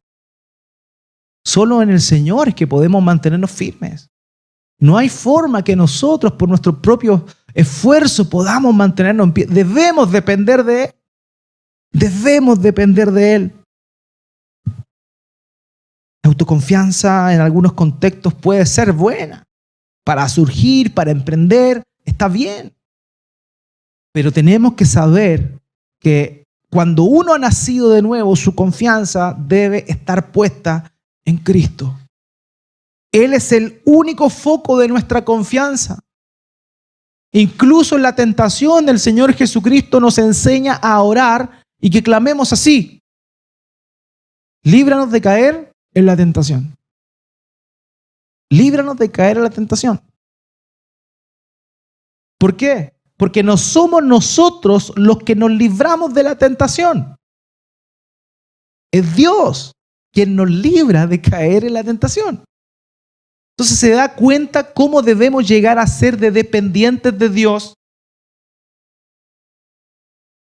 Solo en el Señor es que podemos mantenernos firmes. No hay forma que nosotros, por nuestro propio esfuerzo, podamos mantenernos en pie. Debemos depender de Él. Debemos depender de Él. La autoconfianza en algunos contextos puede ser buena. Para surgir, para emprender, está bien. Pero tenemos que saber que cuando uno ha nacido de nuevo, su confianza debe estar puesta en Cristo. Él es el único foco de nuestra confianza. Incluso en la tentación, el Señor Jesucristo nos enseña a orar y que clamemos así: líbranos de caer en la tentación. Líbranos de caer en la tentación. ¿Por qué? Porque no somos nosotros los que nos libramos de la tentación. Es Dios quien nos libra de caer en la tentación. Entonces se da cuenta cómo debemos llegar a ser dependientes de Dios.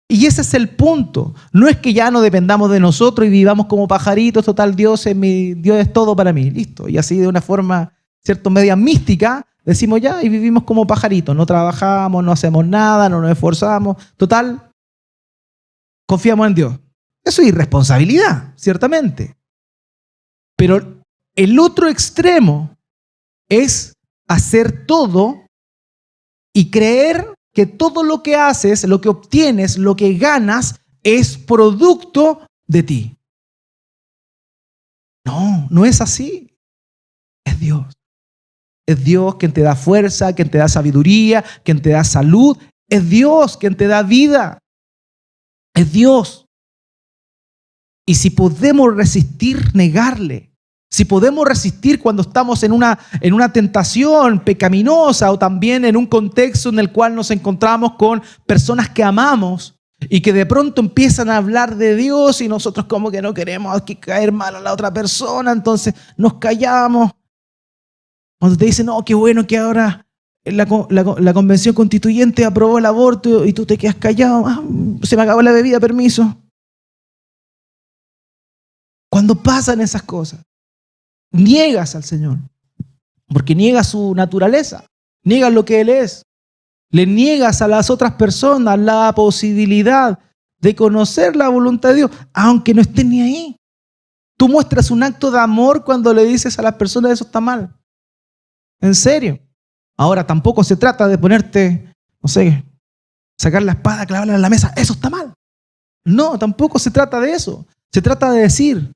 Y ese es el punto. No es que ya no dependamos de nosotros y vivamos como pajaritos, total, Dios es todo para mí. Listo. Y así de una forma, cierto, media mística, decimos ya y vivimos como pajaritos. No trabajamos, no hacemos nada, no nos esforzamos. Total, confiamos en Dios. Eso es irresponsabilidad, ciertamente. Pero el otro extremo es hacer todo y creer que todo lo que haces, lo que obtienes, lo que ganas, es producto de ti. No, no es así. Es Dios. Es Dios quien te da fuerza, quien te da sabiduría, quien te da salud. Es Dios quien te da vida. Es Dios. Y si podemos resistir, negarle. Si podemos resistir cuando estamos en una tentación pecaminosa o también en un contexto en el cual nos encontramos con personas que amamos y que de pronto empiezan a hablar de Dios y nosotros como que no queremos caer mal a la otra persona, entonces nos callamos. Cuando te dicen, no, qué bueno que ahora la convención constituyente aprobó el aborto y tú te quedas callado, se me acabó la bebida, permiso. Cuando pasan esas cosas, niegas al Señor, porque niegas su naturaleza, niegas lo que Él es, le niegas a las otras personas la posibilidad de conocer la voluntad de Dios, aunque no estén ni ahí. Tú muestras un acto de amor cuando le dices a las personas eso está mal. En serio. Ahora tampoco se trata de ponerte, no sé, sacar la espada, clavarla en la mesa, eso está mal. No, tampoco se trata de eso. Se trata de decir,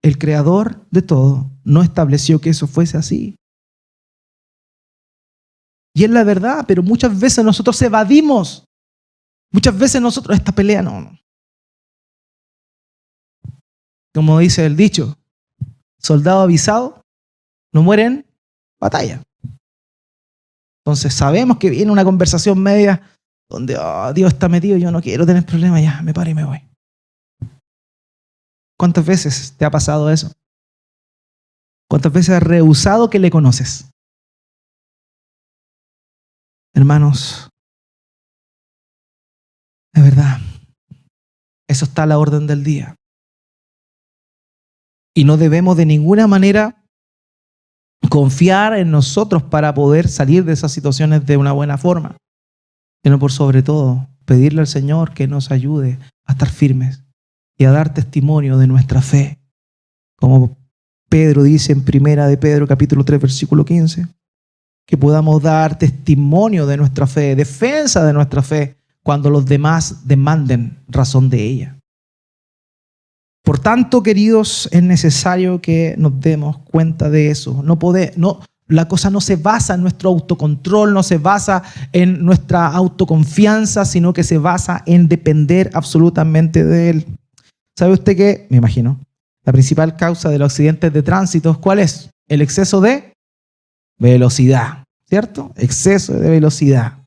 el creador de todo no estableció que eso fuese así. Y es la verdad, pero muchas veces nosotros evadimos. Muchas veces nosotros, esta pelea no. Como dice el dicho, soldado avisado no muere en batalla. Entonces sabemos que viene una conversación media donde Dios está metido y yo no quiero tener problemas, ya me paro y me voy. ¿Cuántas veces te ha pasado eso? ¿Cuántas veces has rehusado que le conoces? Hermanos, de verdad, eso está a la orden del día. Y no debemos de ninguna manera confiar en nosotros para poder salir de esas situaciones de una buena forma, sino por sobre todo pedirle al Señor que nos ayude a estar firmes y a dar testimonio de nuestra fe. Como Pedro dice en 1 de Pedro capítulo 3 versículo 15, que podamos dar testimonio de nuestra fe, defensa de nuestra fe, cuando los demás demanden razón de ella. Por tanto, queridos, es necesario que nos demos cuenta de eso. La cosa no se basa en nuestro autocontrol, no se basa en nuestra autoconfianza, sino que se basa en depender absolutamente de Él. ¿Sabe usted qué? Me imagino. La principal causa de los accidentes de tránsito, ¿cuál es? El exceso de velocidad, ¿cierto? Exceso de velocidad.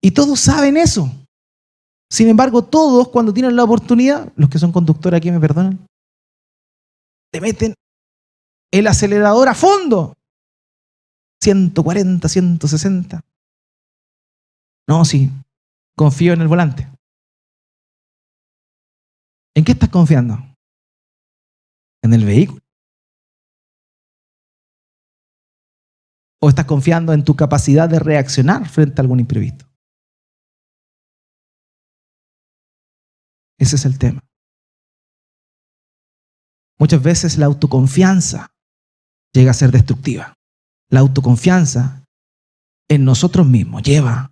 Y todos saben eso. Sin embargo, todos cuando tienen la oportunidad, los que son conductores aquí me perdonan, te meten el acelerador a fondo. 140, 160. No, sí, confío en el volante. ¿En qué estás confiando? ¿En el vehículo? ¿O estás confiando en tu capacidad de reaccionar frente a algún imprevisto? Ese es el tema. Muchas veces la autoconfianza llega a ser destructiva. La autoconfianza en nosotros mismos lleva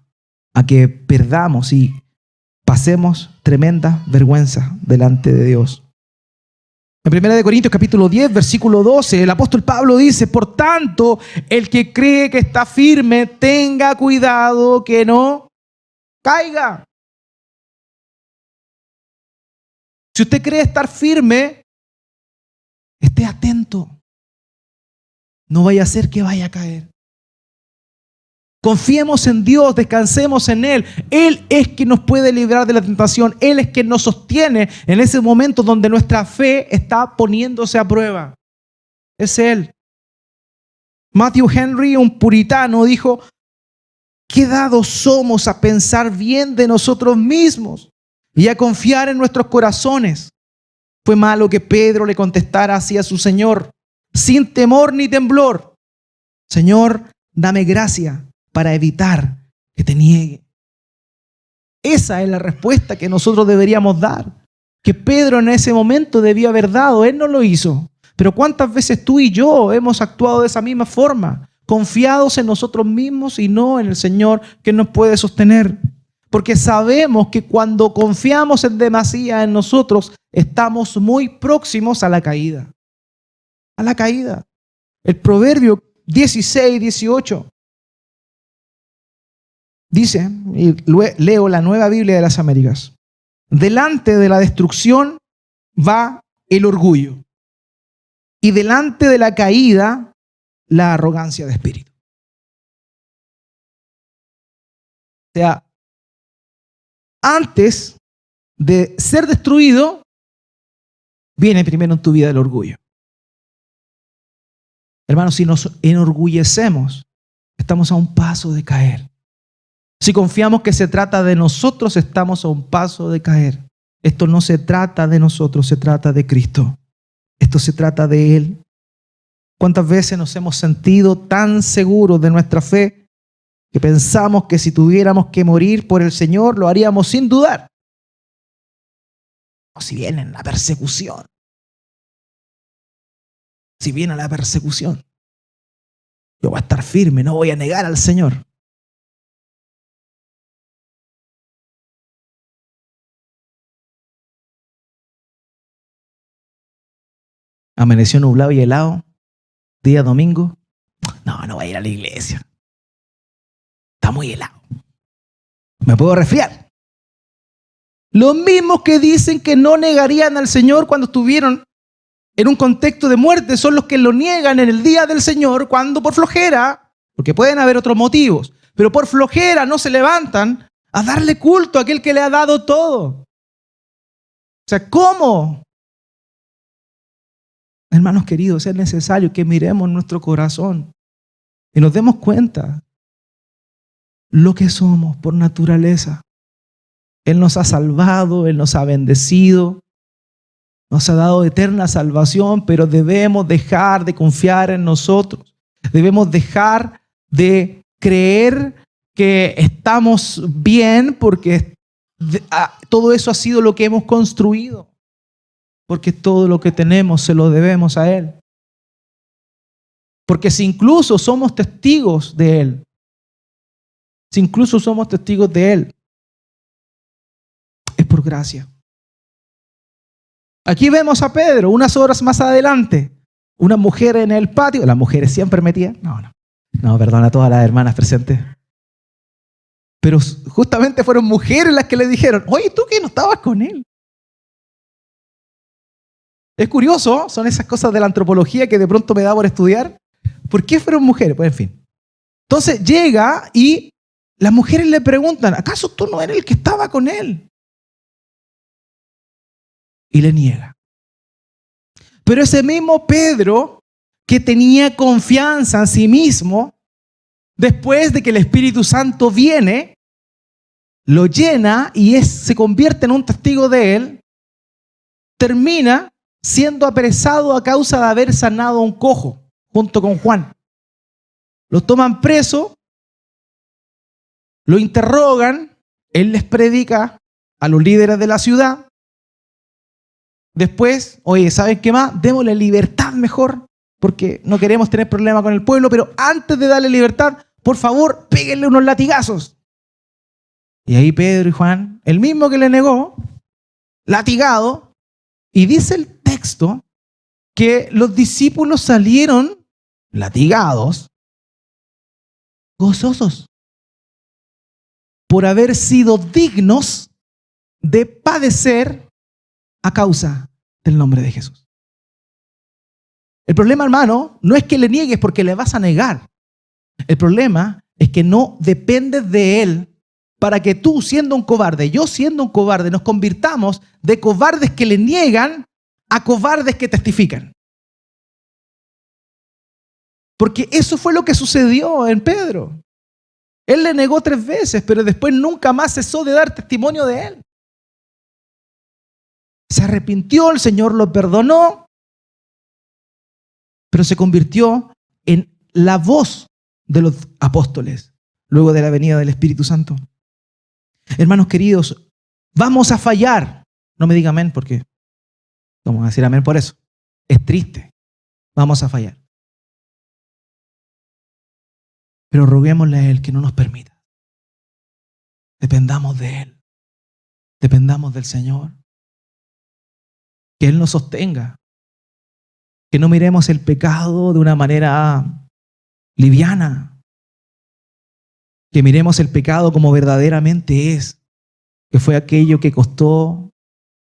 a que perdamos y pasemos tremenda vergüenza delante de Dios. En 1 Corintios capítulo 10, versículo 12, el apóstol Pablo dice: por tanto, el que cree que está firme, tenga cuidado que no caiga. Si usted cree estar firme, esté atento. No vaya a ser que vaya a caer. Confiemos en Dios, descansemos en Él. Él es quien nos puede librar de la tentación. Él es quien nos sostiene en ese momento donde nuestra fe está poniéndose a prueba. Es Él. Matthew Henry, un puritano, dijo: ¿qué dados somos a pensar bien de nosotros mismos y a confiar en nuestros corazones? Fue malo que Pedro le contestara así a su Señor, sin temor ni temblor: Señor, dame gracia para evitar que te niegue. Esa es la respuesta que nosotros deberíamos dar, que Pedro en ese momento debió haber dado. Él no lo hizo. Pero ¿cuántas veces tú y yo hemos actuado de esa misma forma? Confiados en nosotros mismos y no en el Señor que nos puede sostener. Porque sabemos que cuando confiamos en demasía en nosotros, estamos muy próximos a la caída. A la caída. El Proverbio 16, 18 dice, y leo la Nueva Biblia de las Américas: delante de la destrucción va el orgullo, y delante de la caída la arrogancia de espíritu. O sea, antes de ser destruido, viene primero en tu vida el orgullo. Hermanos, si nos enorgullecemos, estamos a un paso de caer. Si confiamos que se trata de nosotros, estamos a un paso de caer. Esto no se trata de nosotros, se trata de Cristo. Esto se trata de Él. ¿Cuántas veces nos hemos sentido tan seguros de nuestra fe que pensamos que si tuviéramos que morir por el Señor, lo haríamos sin dudar? O si viene la persecución. Si viene la persecución, yo voy a estar firme, no voy a negar al Señor. Amaneció nublado y helado, día domingo. No voy a ir a la iglesia. Está muy helado. Me puedo resfriar. Los mismos que dicen que no negarían al Señor cuando estuvieron en un contexto de muerte son los que lo niegan en el día del Señor cuando por flojera, porque pueden haber otros motivos, pero por flojera no se levantan a darle culto a aquel que le ha dado todo. O sea, ¿cómo? Hermanos queridos, es necesario que miremos nuestro corazón y nos demos cuenta lo que somos por naturaleza. Él nos ha salvado, Él nos ha bendecido, nos ha dado eterna salvación, pero debemos dejar de confiar en nosotros. Debemos dejar de creer que estamos bien porque todo eso ha sido lo que hemos construido. Porque todo lo que tenemos se lo debemos a Él. Porque si incluso somos testigos de Él, es por gracia. Aquí vemos a Pedro, unas horas más adelante, una mujer en el patio. Las mujeres siempre metían. No, perdona a todas las hermanas presentes. Pero justamente fueron mujeres las que le dijeron: oye, ¿tú que no estabas con él? Es curioso, son esas cosas de la antropología que de pronto me da por estudiar. ¿Por qué fueron mujeres? Pues en fin. Entonces llega y las mujeres le preguntan, ¿acaso tú no eres el que estaba con él? Y le niega. Pero ese mismo Pedro, que tenía confianza en sí mismo, después de que el Espíritu Santo viene, lo llena y se convierte en un testigo de él, termina siendo apresado a causa de haber sanado a un cojo junto con Juan. Lo toman preso, lo interrogan, él les predica a los líderes de la ciudad. Después, oye, ¿saben qué más? Démosle libertad mejor, porque no queremos tener problema con el pueblo, pero antes de darle libertad, por favor, péguenle unos latigazos. Y ahí Pedro y Juan, el mismo que le negó, latigado, y dice el texto que los discípulos salieron latigados, gozosos, por haber sido dignos de padecer a causa del nombre de Jesús. El problema, hermano, no es que le niegues porque le vas a negar. El problema es que no dependes de él para que tú, siendo un cobarde, yo siendo un cobarde, nos convirtamos de cobardes que le niegan a cobardes que testifican. Porque eso fue lo que sucedió en Pedro. Él le negó 3 veces, pero después nunca más cesó de dar testimonio de él. Se arrepintió, el Señor lo perdonó, pero se convirtió en la voz de los apóstoles luego de la venida del Espíritu Santo. Hermanos queridos, vamos a fallar. No me diga amén porque vamos a decir amén por eso. Es triste. Vamos a fallar. Pero roguémosle a Él que no nos permita. Dependamos de Él. Dependamos del Señor. Que Él nos sostenga. Que no miremos el pecado de una manera liviana. Que miremos el pecado como verdaderamente es. Que fue aquello que costó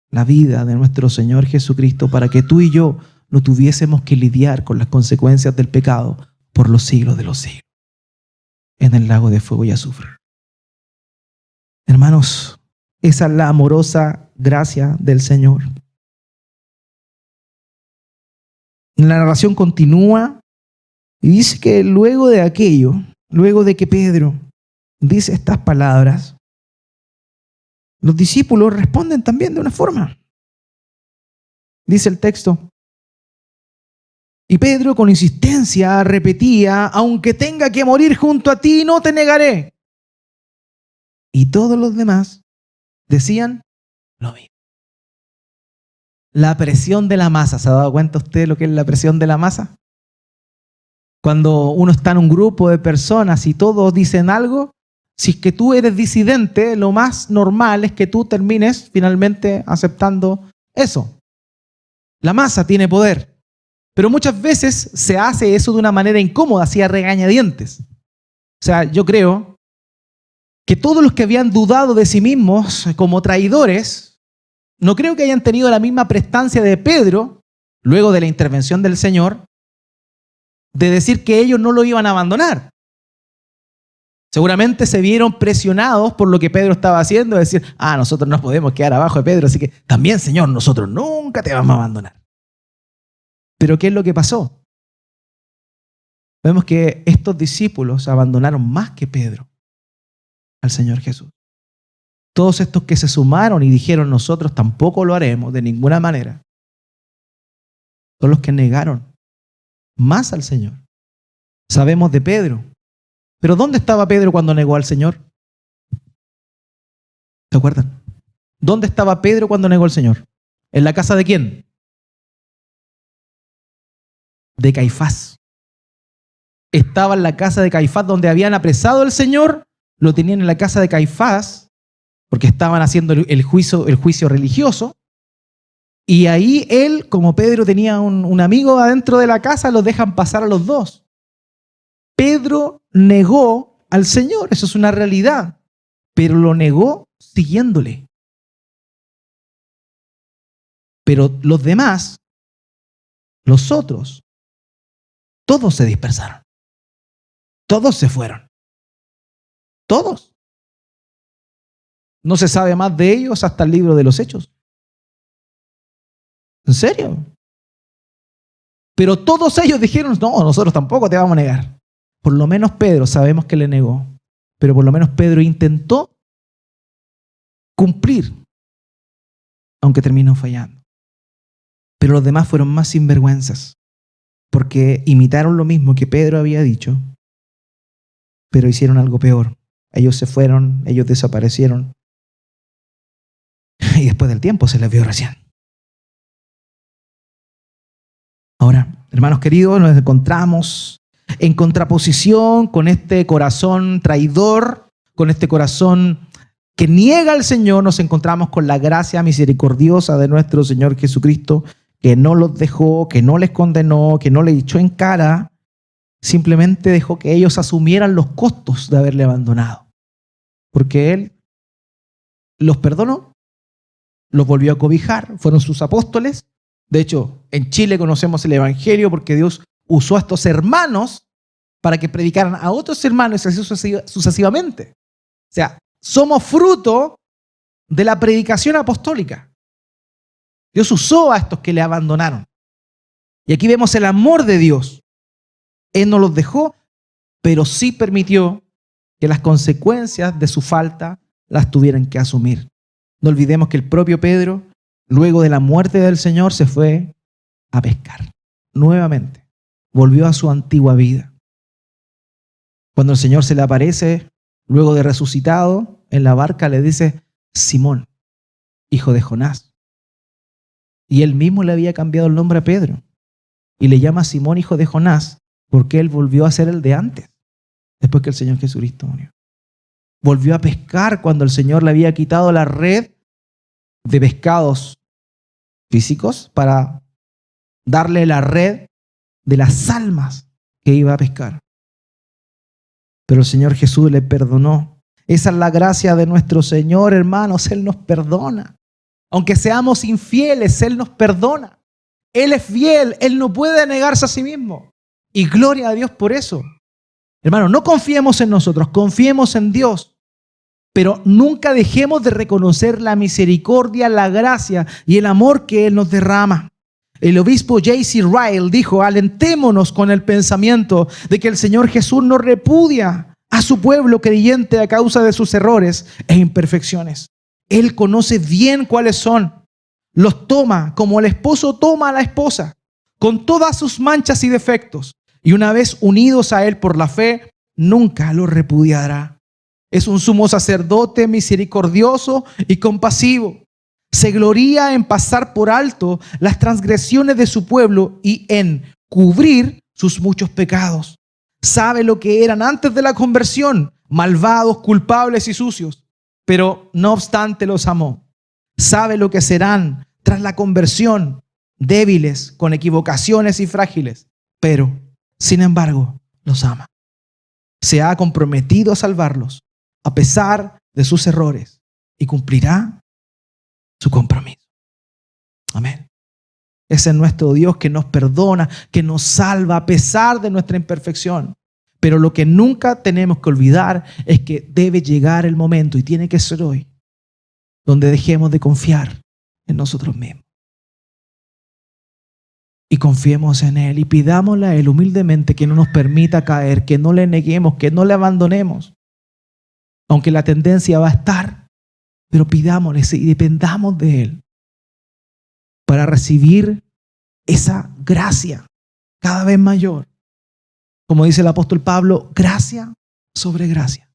la vida de nuestro Señor Jesucristo para que tú y yo no tuviésemos que lidiar con las consecuencias del pecado por los siglos de los siglos. En el lago de fuego y azufre. Hermanos, esa es la amorosa gracia del Señor. La narración continúa y dice que luego de aquello, luego de que Pedro dice estas palabras, los discípulos responden también de una forma. Dice el texto, y Pedro con insistencia repetía, aunque tenga que morir junto a ti, no te negaré. Y todos los demás decían lo mismo. La presión de la masa. ¿Se ha dado cuenta usted lo que es la presión de la masa? Cuando uno está en un grupo de personas y todos dicen algo, si es que tú eres disidente, lo más normal es que tú termines finalmente aceptando eso. La masa tiene poder. Pero muchas veces se hace eso de una manera incómoda, así a regañadientes. O sea, yo creo que todos los que habían dudado de sí mismos como traidores, no creo que hayan tenido la misma prestancia de Pedro, luego de la intervención del Señor, de decir que ellos no lo iban a abandonar. Seguramente se vieron presionados por lo que Pedro estaba haciendo, de decir, nosotros no podemos quedar abajo de Pedro, así que también, Señor, nosotros nunca te vamos a abandonar. Pero ¿qué es lo que pasó? Vemos que estos discípulos abandonaron más que Pedro al Señor Jesús. Todos estos que se sumaron y dijeron nosotros tampoco lo haremos de ninguna manera, son los que negaron más al Señor. Sabemos de Pedro. Pero ¿dónde estaba Pedro cuando negó al Señor? ¿Se acuerdan? ¿Dónde estaba Pedro cuando negó al Señor? ¿En la casa de quién? De Caifás. Estaba en la casa de Caifás donde habían apresado al Señor, lo tenían en la casa de Caifás porque estaban haciendo el juicio religioso, y ahí él, como Pedro tenía un amigo adentro de la casa, los dejan pasar a los dos. Pedro negó al Señor, eso es una realidad, pero lo negó siguiéndole. Pero los demás Los otros, todos se dispersaron. Todos se fueron. Todos. No se sabe más de ellos hasta el libro de los Hechos. ¿En serio? Pero todos ellos dijeron, no, nosotros tampoco te vamos a negar. Por lo menos Pedro, sabemos que le negó, pero por lo menos Pedro intentó cumplir, aunque terminó fallando. Pero los demás fueron más sinvergüenzas, porque imitaron lo mismo que Pedro había dicho, pero hicieron algo peor. Ellos se fueron, ellos desaparecieron, y después del tiempo se les vio recién. Ahora, hermanos queridos, nos encontramos en contraposición con este corazón traidor, con este corazón que niega al Señor. Nos encontramos con la gracia misericordiosa de nuestro Señor Jesucristo, que no los dejó, que no les condenó, que no les echó en cara, simplemente dejó que ellos asumieran los costos de haberle abandonado. Porque Él los perdonó, los volvió a cobijar, fueron sus apóstoles. De hecho, en Chile conocemos el Evangelio porque Dios usó a estos hermanos para que predicaran a otros hermanos y así sucesivamente. O sea, somos fruto de la predicación apostólica. Dios usó a estos que le abandonaron. Y aquí vemos el amor de Dios. Él no los dejó, pero sí permitió que las consecuencias de su falta las tuvieran que asumir. No olvidemos que el propio Pedro, luego de la muerte del Señor, se fue a pescar nuevamente. Volvió a su antigua vida. Cuando el Señor se le aparece, luego de resucitado, en la barca le dice, Simón, hijo de Jonás. Y él mismo le había cambiado el nombre a Pedro. Y le llama Simón, hijo de Jonás, porque él volvió a ser el de antes, después que el Señor Jesucristo murió. Volvió a pescar cuando el Señor le había quitado la red de pescados físicos para darle la red de las almas que iba a pescar. Pero el Señor Jesús le perdonó. Esa es la gracia de nuestro Señor, hermanos. Él nos perdona. Aunque seamos infieles, Él nos perdona. Él es fiel, Él no puede negarse a sí mismo. Y gloria a Dios por eso. Hermanos, no confiemos en nosotros, confiemos en Dios. Pero nunca dejemos de reconocer la misericordia, la gracia y el amor que Él nos derrama. El obispo J.C. Ryle dijo, alentémonos con el pensamiento de que el Señor Jesús no repudia a su pueblo creyente a causa de sus errores e imperfecciones. Él conoce bien cuáles son. Los toma como el esposo toma a la esposa, con todas sus manchas y defectos. Y una vez unidos a Él por la fe, nunca los repudiará. Es un sumo sacerdote misericordioso y compasivo. Se gloría en pasar por alto las transgresiones de su pueblo y en cubrir sus muchos pecados. Sabe lo que eran antes de la conversión, malvados, culpables y sucios, pero no obstante los amó. Sabe lo que serán tras la conversión, débiles, con equivocaciones y frágiles, pero, sin embargo, los ama. Se ha comprometido a salvarlos, a pesar de sus errores, y cumplirá su compromiso. Amén. Ese es nuestro Dios que nos perdona, que nos salva a pesar de nuestra imperfección. Pero lo que nunca tenemos que olvidar es que debe llegar el momento, y tiene que ser hoy, donde dejemos de confiar en nosotros mismos. Y confiemos en Él y pidámosle a Él humildemente que no nos permita caer, que no le neguemos, que no le abandonemos. Aunque la tendencia va a estar, pero pidámosle y dependamos de Él para recibir esa gracia cada vez mayor. Como dice el apóstol Pablo, gracia sobre gracia.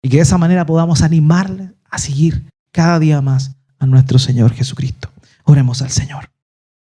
Y que de esa manera podamos animarle a seguir cada día más a nuestro Señor Jesucristo. Oremos al Señor.